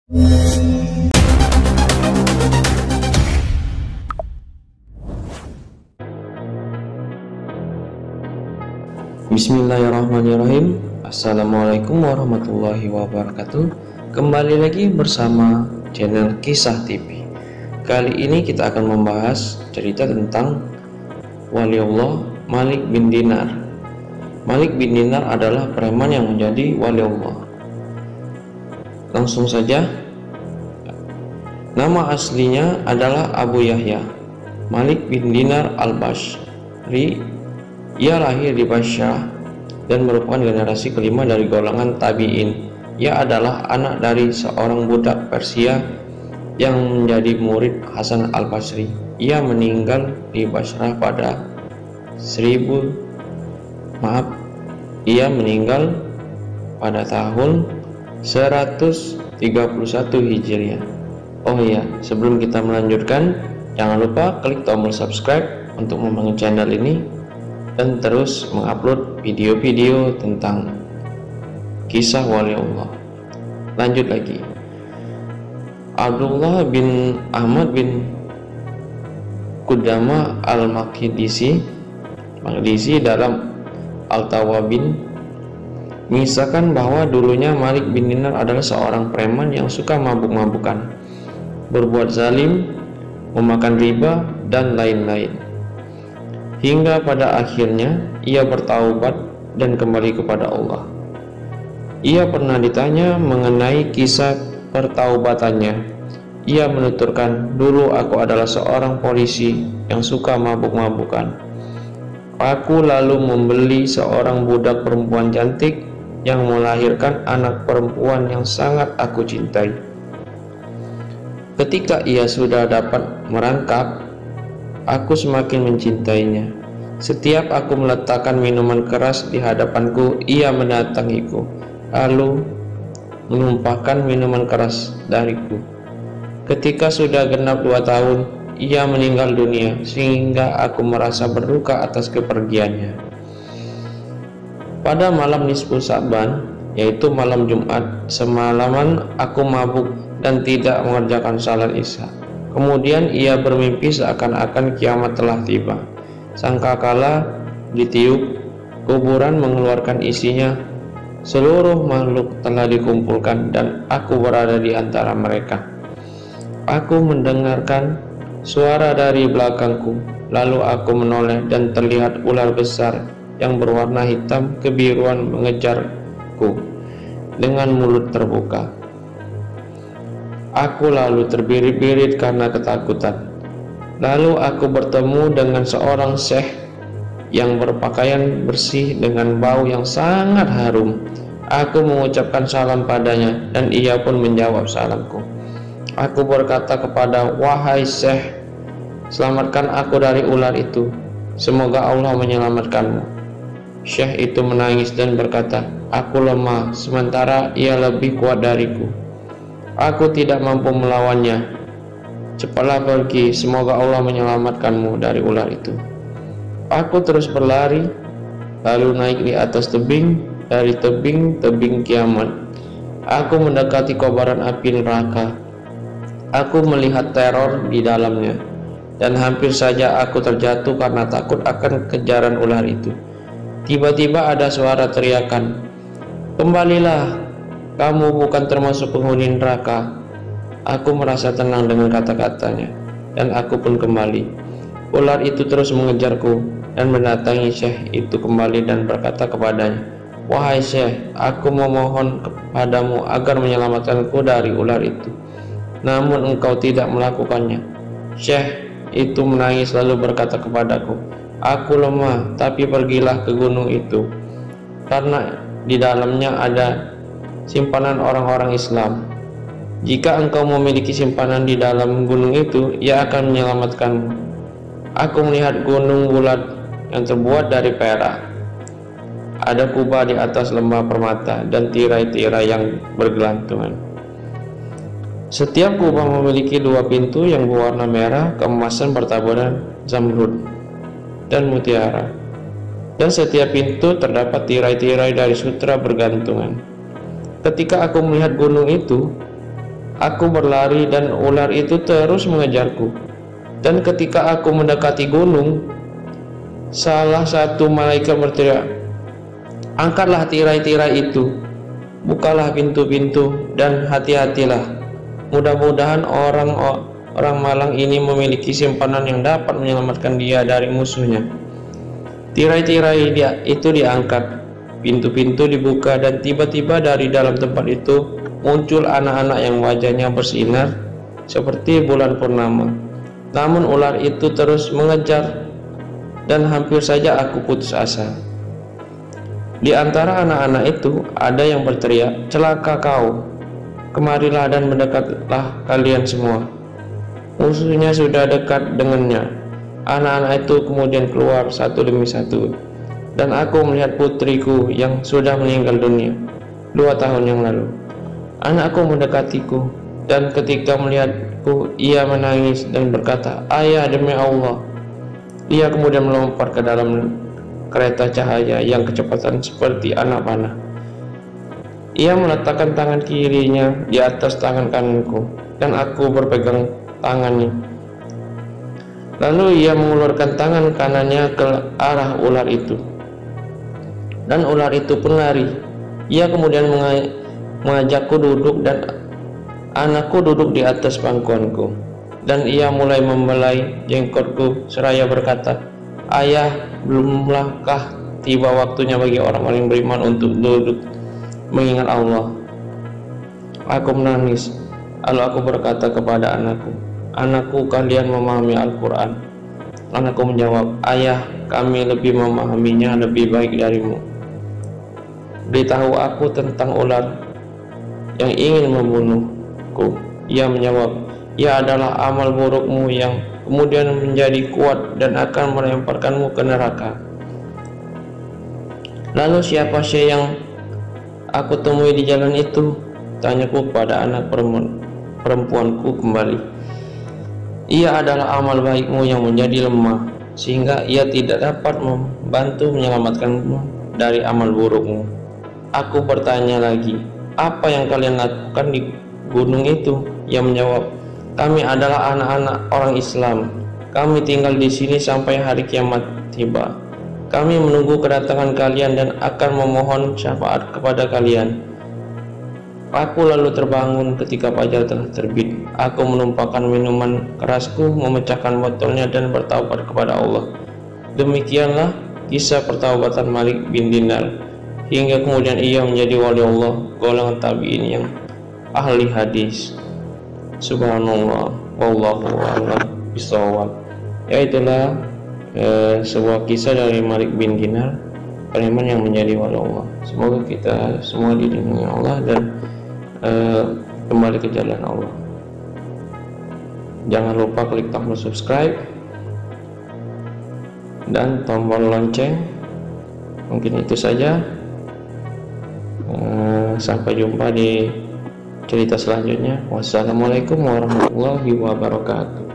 Bismillahirrahmanirrahim. Assalamualaikum warahmatullahi wabarakatuh. Kembali lagi bersama channel Kisah TV. Kali ini kita akan membahas cerita tentang waliullah Malik bin Dinar. Malik bin Dinar adalah preman yang menjadi waliullah. Langsung saja. Nama aslinya adalah Abu Yahya Malik bin Dinar al-Bashri. Ia lahir di Bashrah dan merupakan generasi kelima dari golongan tabi'in. Ia adalah anak dari seorang budak Persia yang menjadi murid Hasan al-Basri. Ia meninggal di Bashrah pada Ia meninggal pada tahun 131 Hijriah. Oh iya, sebelum kita melanjutkan, jangan lupa klik tombol subscribe untuk membangun channel ini dan terus mengupload video-video tentang kisah waliullah. Lanjut lagi. Abdullah bin Ahmad bin Qudama al-Maqdisi dalam Al-Tawabin mengisahkan bahwa dulunya Malik bin Dinar adalah seorang preman yang suka mabuk-mabukan, berbuat zalim, memakan riba, dan lain-lain. Hingga pada akhirnya ia bertaubat dan kembali kepada Allah. Ia pernah ditanya mengenai kisah pertaubatannya. Ia menuturkan, "Dulu aku adalah seorang polisi yang suka mabuk-mabukan. Aku lalu membeli seorang budak perempuan cantik yang melahirkan anak perempuan yang sangat aku cintai. Ketika ia sudah dapat merangkak, aku semakin mencintainya. Setiap aku meletakkan minuman keras di hadapanku, ia mendatangiku, lalu menumpahkan minuman keras dariku. Ketika sudah genap 2 tahun, ia meninggal dunia, sehingga aku merasa berduka atas kepergiannya. Pada malam nisfu Sa'ban, yaitu malam Jumat, semalaman aku mabuk dan tidak mengerjakan salat Isya. Kemudian ia bermimpi seakan-akan kiamat telah tiba. Sangkakala ditiup, kuburan mengeluarkan isinya. Seluruh makhluk telah dikumpulkan dan aku berada di antara mereka. Aku mendengarkan suara dari belakangku, lalu aku menoleh dan terlihat ular besar yang berwarna hitam kebiruan mengejarku dengan mulut terbuka. Aku lalu terbirit-birit karena ketakutan. Lalu aku bertemu dengan seorang syekh yang berpakaian bersih dengan bau yang sangat harum. Aku mengucapkan salam padanya dan ia pun menjawab salamku. Aku berkata kepada, "Wahai syekh, selamatkan aku dari ular itu. Semoga Allah menyelamatkanmu." Syekh itu menangis dan berkata, "Aku lemah, sementara ia lebih kuat dariku. Aku tidak mampu melawannya. Cepatlah pergi, semoga Allah menyelamatkanmu dari ular itu." Aku terus berlari, lalu naik di atas tebing, dari tebing kiamat. Aku mendekati kobaran api neraka. Aku melihat teror di dalamnya, dan hampir saja aku terjatuh karena takut akan kejaran ular itu. Tiba-tiba ada suara teriakan, "Kembalilah, kamu bukan termasuk penghuni neraka." Aku merasa tenang dengan kata-katanya, dan aku pun kembali. Ular itu terus mengejarku dan mendatangi syekh itu kembali dan berkata kepadanya, "Wahai syekh, aku memohon kepadamu agar menyelamatkanku dari ular itu. Namun engkau tidak melakukannya." Syekh itu menangis lalu berkata kepadaku, "Aku lemah, tapi pergilah ke gunung itu, karena di dalamnya ada simpanan orang-orang Islam. Jika engkau memiliki simpanan di dalam gunung itu, ia akan menyelamatkanmu." Aku melihat gunung bulat yang terbuat dari perak. Ada kubah di atas lembah permata dan tirai-tirai yang bergelantungan. Setiap kubah memiliki 2 pintu yang berwarna merah keemasan bertaburan zamrud dan mutiara. Dan setiap pintu terdapat tirai-tirai dari sutra bergantungan. Ketika aku melihat gunung itu, Aku berlari dan ular itu terus mengejarku. Dan ketika aku mendekati gunung, salah satu malaikat berteriak, "Angkatlah tirai-tirai itu, bukalah pintu-pintu, dan hati-hatilah. Mudah-mudahan orang malang ini memiliki simpanan yang dapat menyelamatkan dia dari musuhnya." Tirai-tirai itu diangkat, pintu-pintu dibuka, dan tiba-tiba dari dalam tempat itu muncul anak-anak yang wajahnya bersinar seperti bulan purnama. Namun ular itu terus mengejar dan hampir saja aku putus asa. Di antara anak-anak itu ada yang berteriak, "Celaka kau, kemarilah dan mendekatlah kalian semua." Musuhnya sudah dekat dengannya. Anak-anak itu kemudian keluar satu demi satu, dan aku melihat putriku yang sudah meninggal dunia 2 tahun yang lalu. Anakku mendekatiku, dan ketika melihatku ia menangis dan berkata, "Ayah, demi Allah." Ia kemudian melompat ke dalam kereta cahaya yang kecepatan seperti anak panah. Ia meletakkan tangan kirinya di atas tangan kananku, dan aku berpegang tangannya. Lalu ia mengulurkan tangan kanannya ke arah ular itu, dan ular itu pun lari. Ia kemudian mengajakku duduk, dan anakku duduk di atas pangkuanku, dan ia mulai membelai jenggotku seraya berkata, "Ayah, belumlahkah tiba waktunya bagi orang-orang beriman untuk duduk mengingat Allah?" Aku menangis. Lalu aku berkata kepada anakku, "Anakku, kalian memahami Al-Quran?" Anakku menjawab, "Ayah, kami lebih memahaminya lebih baik darimu. Beritahu aku tentang ular yang ingin membunuhku." Ia menjawab, "Ia adalah amal burukmu yang kemudian menjadi kuat dan akan melemparkanmu ke neraka." "Lalu siapa sih yang aku temui di jalan itu?" tanyaku kepada anak perempuanku kembali. "Ia adalah amal baikmu yang menjadi lemah, sehingga ia tidak dapat membantu menyelamatkanmu dari amal burukmu." Aku bertanya lagi, "Apa yang kalian lakukan di gunung itu?" Ia menjawab, "Kami adalah anak-anak orang Islam. Kami tinggal di sini sampai hari kiamat tiba. Kami menunggu kedatangan kalian dan akan memohon syafaat kepada kalian." Aku lalu terbangun ketika fajar telah terbit. Aku menumpahkan minuman kerasku, memecahkan botolnya, dan bertaubat kepada Allah. Demikianlah kisah pertaubatan Malik bin Dinar, hingga kemudian ia menjadi wali Allah, golongan tabi'in yang ahli hadis. Subhanallah, wallahu a'lam bishawab. Ya, itulah sebuah kisah dari Malik bin Dinar, beriman yang menjadi wali Allah. Semoga kita semua dilindungi Allah dan kembali ke jalan Allah. Jangan lupa klik tombol subscribe dan tombol lonceng. Mungkin itu saja. Sampai jumpa di cerita selanjutnya. Wassalamualaikum warahmatullahi wabarakatuh.